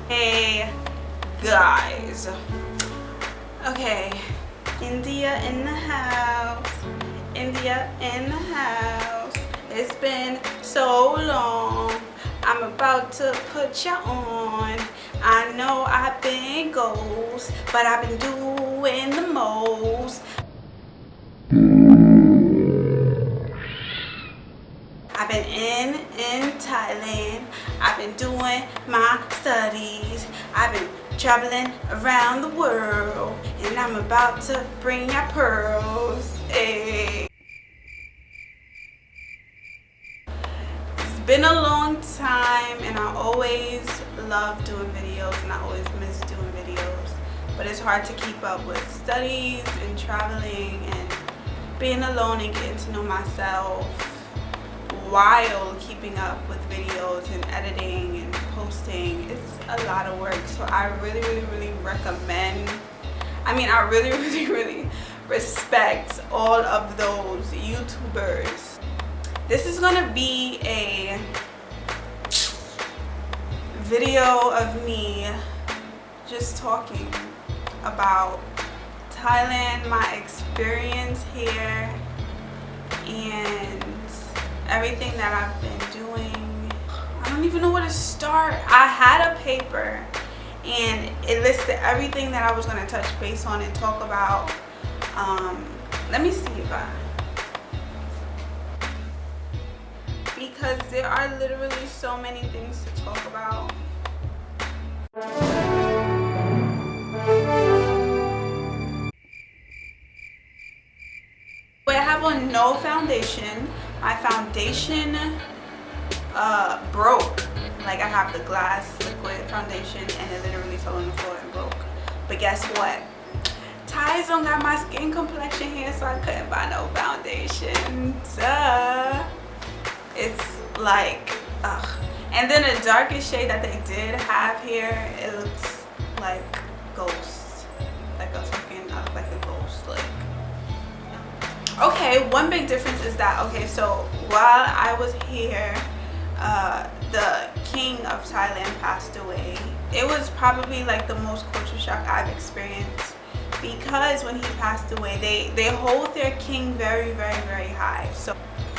Hey guys, okay, India in the house, India in the house. It's been so long, I'm about to put you on. I know I've been ghost, but I've been doing the most. I've been in Thailand. I've been doing my studies. I've been traveling around the world, and I'm about to bring ya pearls. Hey. It's been a long time, and I always love doing videos, and I always miss doing videos. But it's hard to keep up with studies and traveling and being alone and getting to know myself while keeping up with videos and editing and posting. It's a lot of work, so I really recommend, I really respect all of those YouTubers. This is gonna be a video of me just talking about Thailand, my experience here, and everything that I've been doing. I don't even know where to start. I had a paper and it listed everything that I was going to touch base on and talk about. Let me see if because there are literally so many things to talk about. I have on no foundation. My foundation broke. Like, I have the glass liquid foundation and it literally fell on the floor and broke. But guess what? Thais don't got my skin complexion here, so I couldn't buy no foundation. Duh. It's like, ugh. And then the darkest shade that they did have here, it looks like ghost. Like a fucking, I look like a ghost. Like, okay, one big difference is that, okay, so while I was here, the king of Thailand passed away. It was probably like the most culture shock I've experienced, because when he passed away, they hold their king very high. So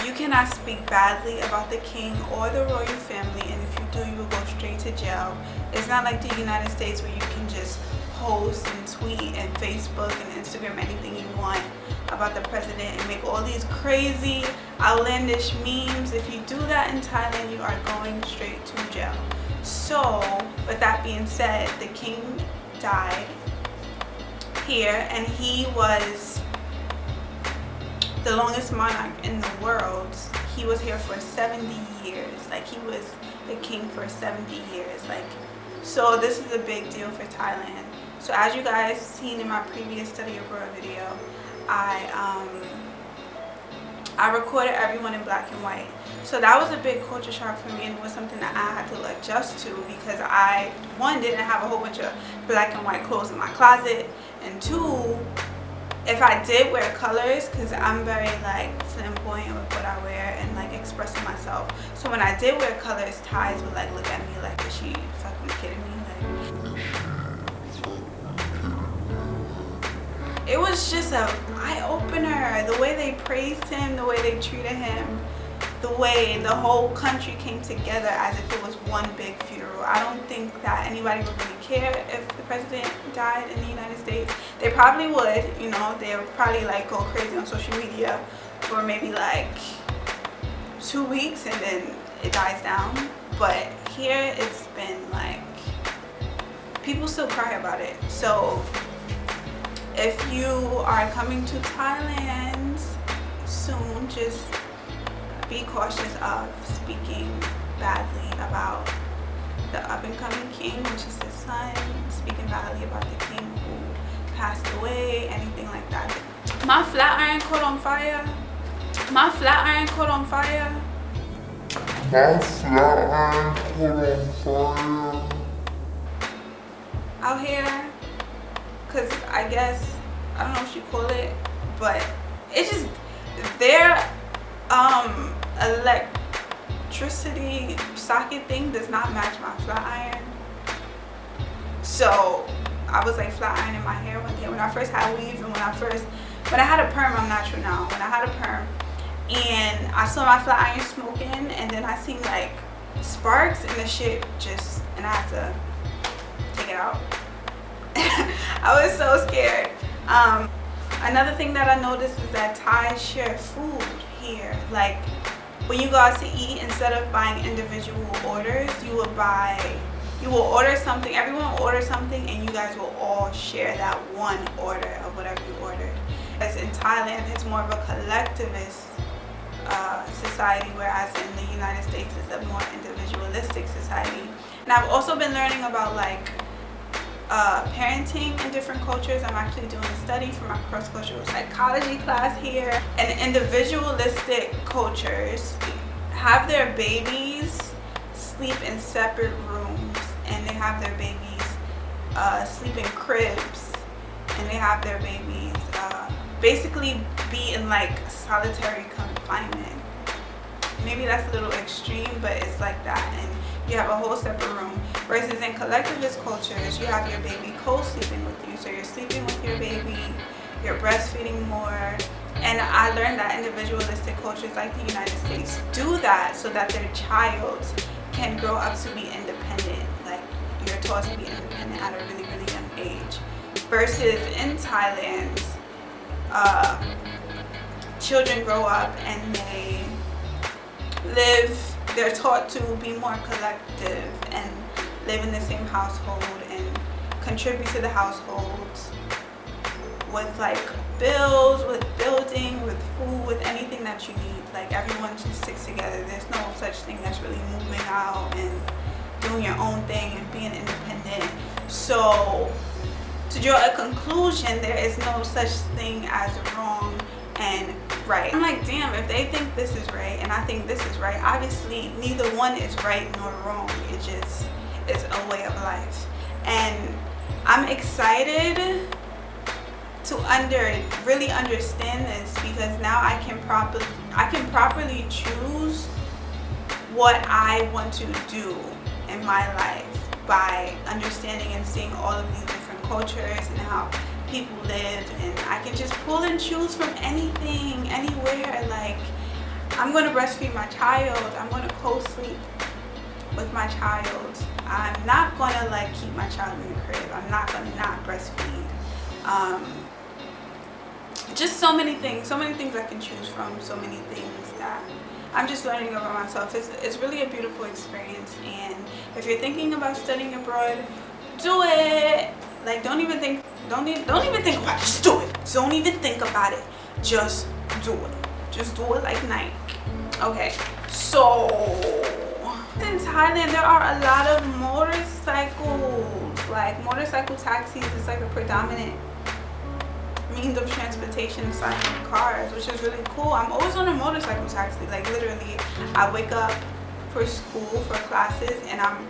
you cannot speak badly about the king or the royal family, and if you do, you will go straight to jail. It's not like the United States where you can just post and tweet and Facebook and Instagram anything you want about the president and make all these crazy outlandish memes. If you do that in Thailand, you are going straight to jail. So with that being said, the king died here, and he was the longest monarch in the world. He was here for 70 years. Like, he was the king for 70 years. Like, so this is a big deal for Thailand. So as you guys seen in my previous study abroad video, I recorded everyone in black and white. So that was a big culture shock for me, and it was something that I had to adjust to, because I, one, didn't have a whole bunch of black and white clothes in my closet, and two, if I did wear colors, because I'm very like flamboyant with what I wear and like expressing myself, so when I did wear colors, Thais would like look at me like, is she fucking kidding me? Like, it was just a eye-opener, the way they praised him, the way they treated him, the way the whole country came together as if it was one big funeral. I don't think that anybody would really care if the president died in the United States. They probably would, you know, they would probably like go crazy on social media for maybe like 2 weeks and then it dies down. But here it's been like, people still cry about it. So if you are coming to Thailand soon, just be cautious of speaking badly about the up-and-coming king, which is his son, speaking badly about the king who passed away, anything like that. My flat iron caught on fire. My flat iron caught on fire. My flat iron caught on fire. Out here. Because I guess, I don't know what you call it, but it's just, their electricity socket thing does not match my flat iron. So I was like flat ironing my hair one day when I first had weave, and when I had a perm. I'm natural now. When I had a perm, and I saw my flat iron smoking, and then I seen like sparks and the shit and I had to take it out. I was so scared. Another thing that I noticed is that Thais share food here. Like when you go out to eat, instead of buying individual orders, you will order something, everyone will order something, and you guys will all share that one order of whatever you ordered. As in Thailand, it's more of a collectivist society, whereas in the United States it's a more individualistic society. And I've also been learning about like parenting in different cultures. I'm actually doing a study for my cross-cultural psychology class here. And individualistic cultures have their babies sleep in separate rooms, and they have their babies sleep in cribs, and they have their babies basically be in like solitary confinement. Maybe that's a little extreme, but it's like that. And you have a whole separate room. Versus in collectivist cultures, you have your baby co-sleeping with you. So you're sleeping with your baby, you're breastfeeding more. And I learned that individualistic cultures like the United States do that so that their child can grow up to be independent. Like you're taught to be independent at a really, really young age. Versus in Thailand, children grow up and they're taught to be more collective and live in the same household and contribute to the households with like bills, with building, with food, with anything that you need. Like everyone just sticks together. There's no such thing as really moving out and doing your own thing and being independent. So to draw a conclusion, there is no such thing as wrong and right. I'm like, damn, if they think this is right and I think this is right, obviously neither one is right nor wrong. It just is a way of life. And I'm excited to really understand this, because now I can properly choose what I want to do in my life by understanding and seeing all of these different cultures and how people live, and I can just pull and choose from anything, anywhere. Like I'm going to breastfeed my child, I'm going to co-sleep with my child, I'm not going to like keep my child in the crib, I'm not going to not breastfeed. Just so many things I can choose from, so many things that I'm just learning about myself. It's really a beautiful experience, and if you're thinking about studying abroad, do it. Like don't even think about it, just do it. Don't even think about it, just do it. Just do it like Nike. Okay, so in Thailand there are a lot of motorcycles. Like motorcycle taxis is like a predominant means of transportation aside from cars, which is really cool. I'm always on a motorcycle taxi. Like literally I wake up for school, for classes, and I'm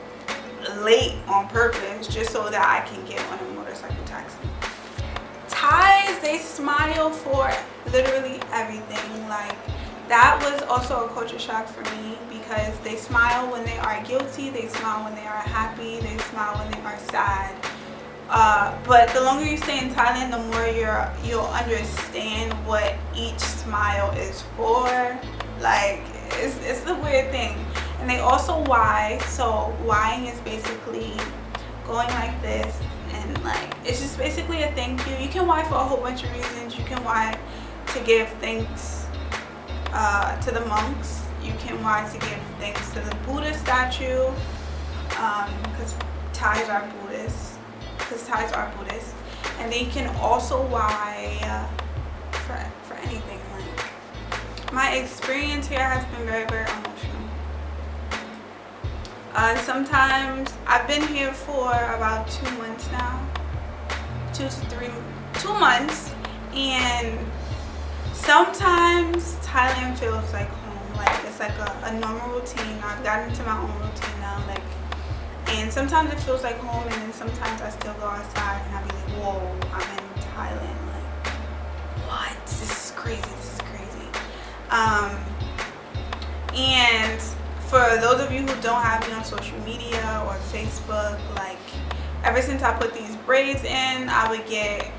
late on purpose just so that I can get on a motorcycle taxi. Thais, they smile for literally everything. Like that was also a culture shock for me, because they smile when they are guilty, they smile when they are happy, they smile when they are sad. But the longer you stay in Thailand, the more you'll understand what each smile is for. Like it's the weird thing. And they also why. So whying is basically going like this, and like it's just basically a thank you. You can why for a whole bunch of reasons. You can why to give thanks to the monks. You can why to give thanks to the Buddha statue, because Thais are Buddhists. And they can also why for anything. Like my experience here has been very, very emotional. Sometimes I've been here for about 2 months now, 2 months, and sometimes Thailand feels like home. Like it's like a normal routine. I've gotten into my own routine now. Like, and sometimes it feels like home, and then sometimes I still go outside and I'll be like, whoa, I'm in Thailand. Like, what? This is crazy. And for those of you who don't have me on social media or Facebook, like ever since I put these braids in, I would get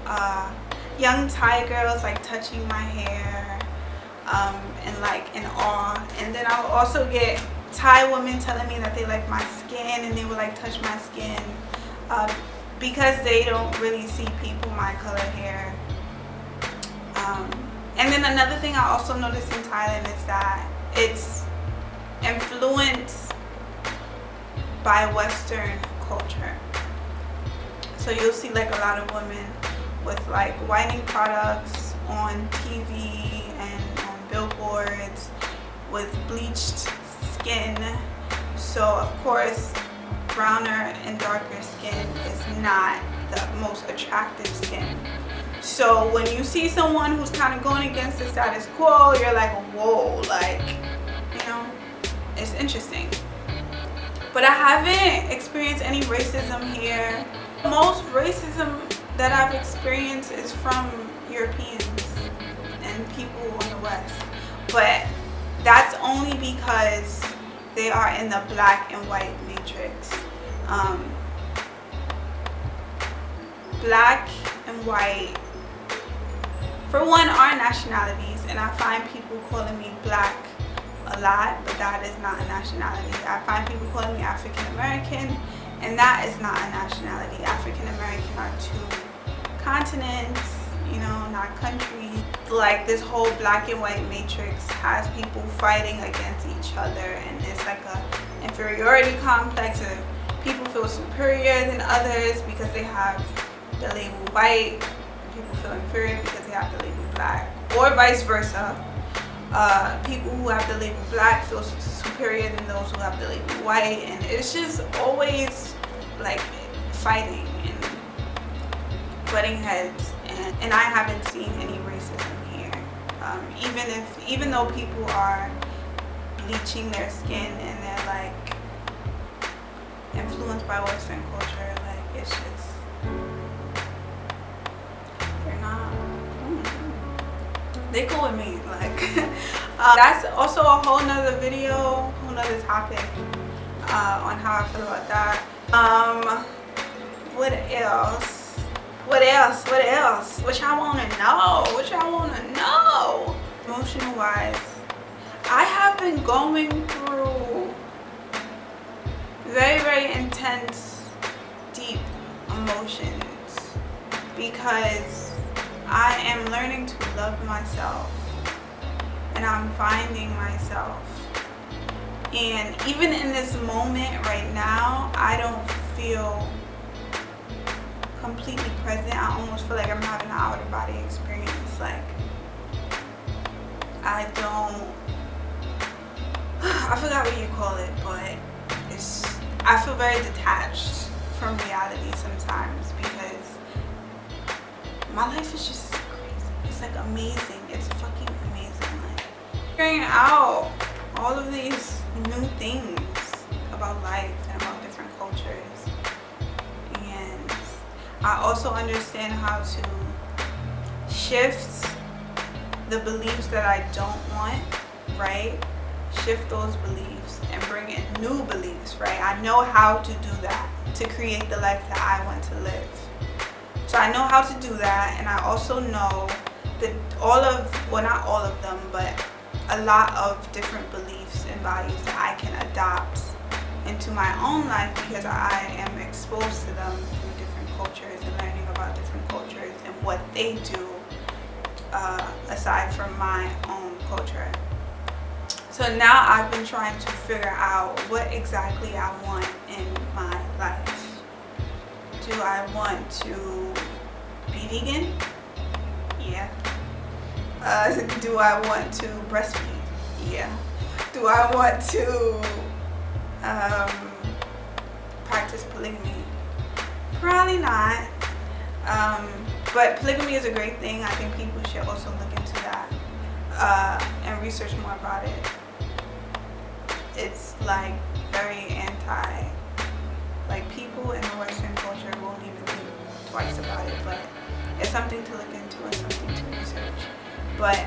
young Thai girls like touching my hair and like in awe. And then I would also get Thai women telling me that they like my skin and they would like touch my skin because they don't really see people my color hair. And then another thing I also noticed in Thailand is that it's influenced by Western culture. So you'll see like a lot of women with like whitening products on TV and on billboards with bleached skin. So of course browner and darker skin is not the most attractive skin. So when you see someone who's kind of going against the status quo, you're like, whoa, like, you know, it's interesting. But I haven't experienced any racism here. Most racism that I've experienced is from Europeans and people in the West. But that's only because they are in the black and white matrix. Black and white, for one, are nationalities, and I find people calling me black a lot, but that is not a nationality. I find people calling me African American, and that is not a nationality. African American are two continents, you know, not countries. Like this whole black and white matrix has people fighting against each other, and it's like a inferiority complex, or people feel superior than others because they have the label white. People feel inferior because they have the label black, or vice versa. People who have the label black feel superior than those who have the label white, and it's just always like fighting and butting heads. And I haven't seen any racism here. Even though people are bleaching their skin and they're like influenced by Western culture, like it's just, they're not. They cool with me, like. That's also a whole nother video, whole nother topic on how I feel about that. What else? What y'all want to know? Emotional wise, I have been going through very, very intense, deep emotions because I am learning to love myself, and I'm finding myself. And even in this moment right now, I don't feel completely present. I almost feel like I'm having an out of body experience. Like I forgot what you call it, but I feel very detached from reality sometimes because my life is just crazy. It's like amazing. It's fucking amazing. Like figuring out all of these new things about life and about different cultures. And I also understand how to shift the beliefs that I don't want, right? Shift those beliefs and bring in new beliefs, right? I know how to do that to create the life that I want to live. So I know how to do that, and I also know that not all of them, but a lot of different beliefs and values that I can adopt into my own life because I am exposed to them through different cultures and learning about different cultures and what they do aside from my own culture. So now I've been trying to figure out what exactly I want in my life. Do I want to be vegan? Yeah. Do I want to breastfeed? Yeah. Do I want to practice polygamy? Probably not. But polygamy is a great thing. I think people should also look into that and research more about it. It's like very anti, like people in the Western culture won't even think twice about it, but it's something to look into and something to research. But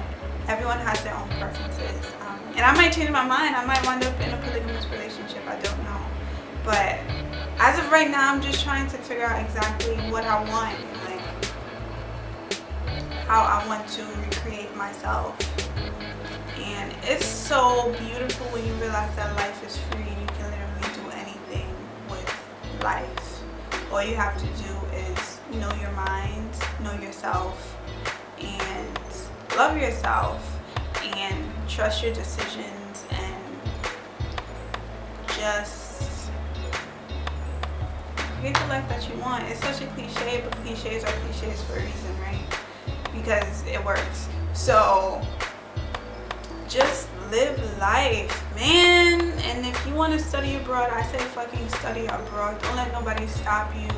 everyone has their own preferences. And I might change my mind. I might wind up in a polygamous relationship. I don't know. But as of right now, I'm just trying to figure out exactly what I want, like how I want to recreate myself. And it's so beautiful when you realize that life is free and you can literally do anything with life. All you have to do is know your mind, know yourself, and love yourself, and trust your decisions, and just create the life that you want. It's such a cliche, but cliches are cliches for a reason, right? Because it works. So just live life, man. And if you want to study abroad, I say fucking study abroad. Don't let nobody stop you.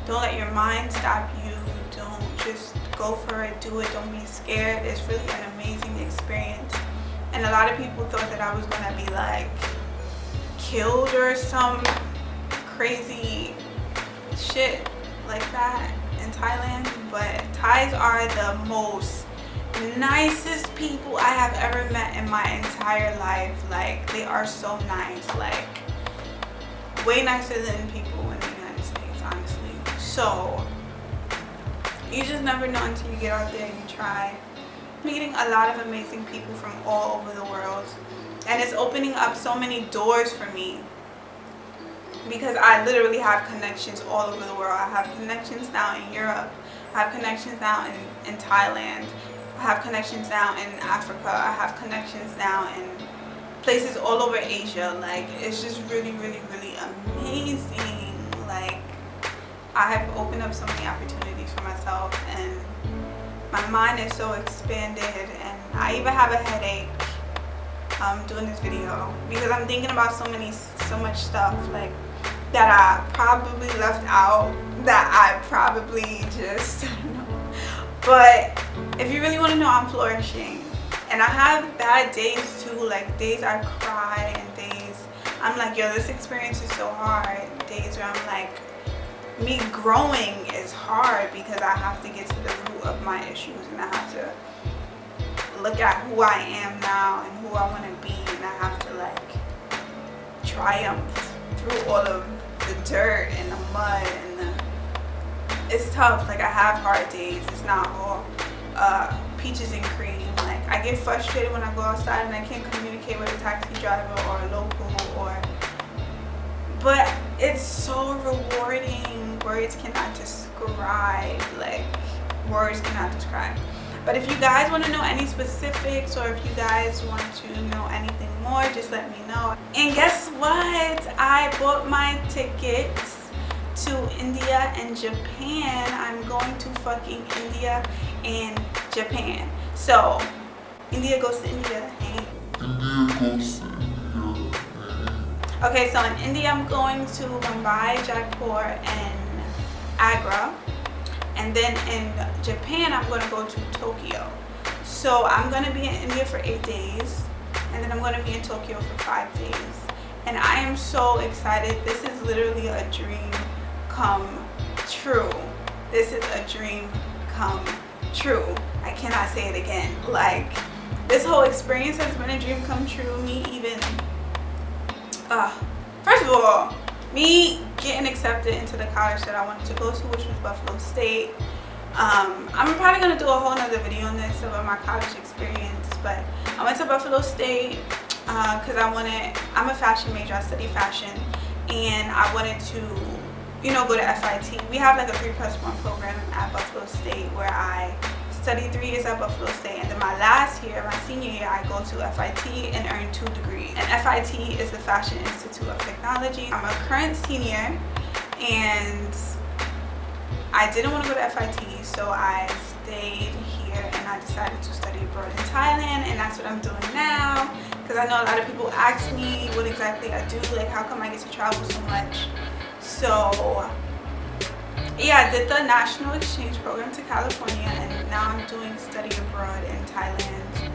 Don't let your mind stop you. Don't just go for it, do it. Don't be scared. It's really an amazing experience. And a lot of people thought that I was gonna be like killed or some crazy shit like that in Thailand, but Thais are the most nicest people I have ever met in my entire life. Like, they are so nice, like way nicer than people in the United States, honestly. So you just never know until you get out there and you try. Meeting a lot of amazing people from all over the world, and it's opening up so many doors for me, because I literally have connections all over the world. I have connections now in Europe, I have connections now in Thailand, I have connections now in Africa, I have connections now in places all over Asia. Like, it's just really, really, really amazing. Like, I have opened up so many opportunities for myself, and my mind is so expanded, and I even have a headache doing this video, because I'm thinking about so much stuff like that I probably left out, that I probably just, I don't know. But if you really want to know, I'm flourishing, and I have bad days too, like days I cry, and days I'm like, yo, this experience is so hard. Days where I'm like, me growing is hard, because I have to get to the root of my issues, and I have to look at who I am now and who I want to be, and I have to like triumph through all of the dirt and the mud, and it's tough. Like, I have hard days. It's not all peaches and cream. Like, I get frustrated when I go outside and I can't communicate with a taxi driver or a local, but it's so rewarding. Words cannot describe, like, words cannot describe. But if you guys want to know any specifics, or if you guys want to know anything more, just let me know. And guess what? I bought my tickets to India and Japan. I'm going to fucking India and Japan. So, India goes to India, hey? India goes to India, hey? Okay, so in India, I'm going to Mumbai, Jaipur, and Agra. And then in Japan, I'm going to go to Tokyo. So I'm going to be in India for 8 days, and then I'm going to be in Tokyo for 5 days. And I am so excited. This is literally a dream come true. This is a dream come true. I cannot say it again. Like, this whole experience has been a dream come true. Me even, first of all, me getting accepted into the college that I wanted to go to, which was Buffalo State. I'm probably going to do a whole nother video on this about my college experience, but I went to Buffalo State because I'm a fashion major. I study fashion, and I wanted to, go to FIT. We have like a 3+1 program at Buffalo State where I study 3 years at Buffalo State, and then my last year, my senior year, I go to FIT and earn 2 degrees. And FIT is the Fashion Institute of Technology. I'm a current senior, and I didn't want to go to FIT, so I stayed here and I decided to study abroad in Thailand, and that's what I'm doing now. Because I know a lot of people ask me what exactly I do, like how come I get to travel so much. So yeah, I did the national exchange program to California, and now I'm doing study abroad in Thailand.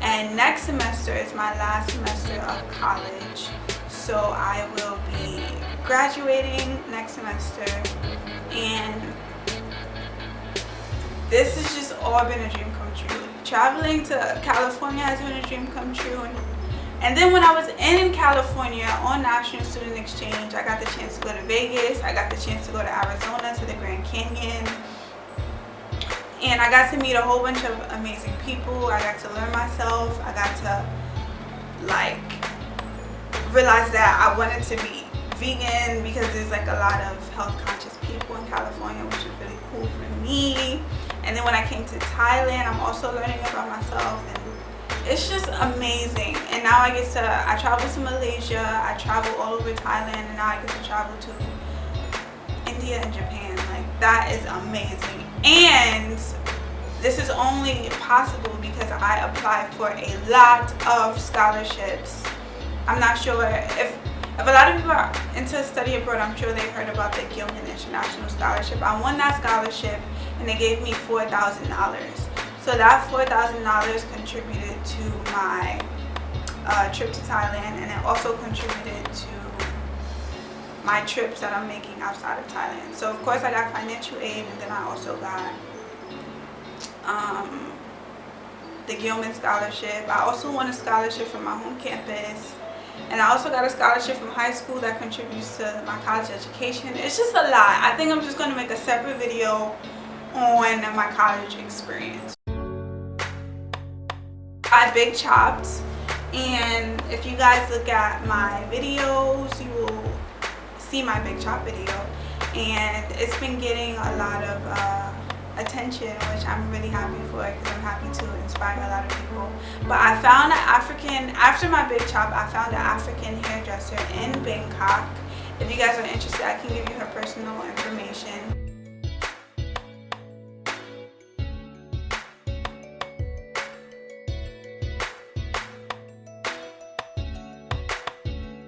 And next semester is my last semester of college, so I will be graduating next semester, and this has just all been a dream come true. Traveling to California has been a dream come true, And then when I was in California on National Student Exchange, I got the chance to go to Vegas. I got the chance to go to Arizona, to the Grand Canyon. And I got to meet a whole bunch of amazing people. I got to learn myself. I got to like realize that I wanted to be vegan because there's like a lot of health conscious people in California, which is really cool for me. And then when I came to Thailand, I'm also learning about myself, and it's just amazing. And now I travel to Malaysia, I travel all over Thailand, and now I get to travel to India and Japan. Like, that is amazing. And this is only possible because I applied for a lot of scholarships. I'm not sure if a lot of people are into study abroad, I'm sure they've heard about the Gilman International Scholarship. I won that scholarship and they gave me $4,000. So that $4,000 contributed to my trip to Thailand, and it also contributed to my trips that I'm making outside of Thailand. So of course I got financial aid, and then I also got the Gilman Scholarship. I also won a scholarship from my home campus, and I also got a scholarship from high school that contributes to my college education. It's just a lot. I think I'm just going to make a separate video on my college experience. I big chopped, and if you guys look at my videos, you will see my big chop video, and it's been getting a lot of attention, which I'm really happy for, because I'm happy to inspire a lot of people. But I found after my big chop, I found an African hairdresser in Bangkok. If you guys are interested, I can give you her personal information.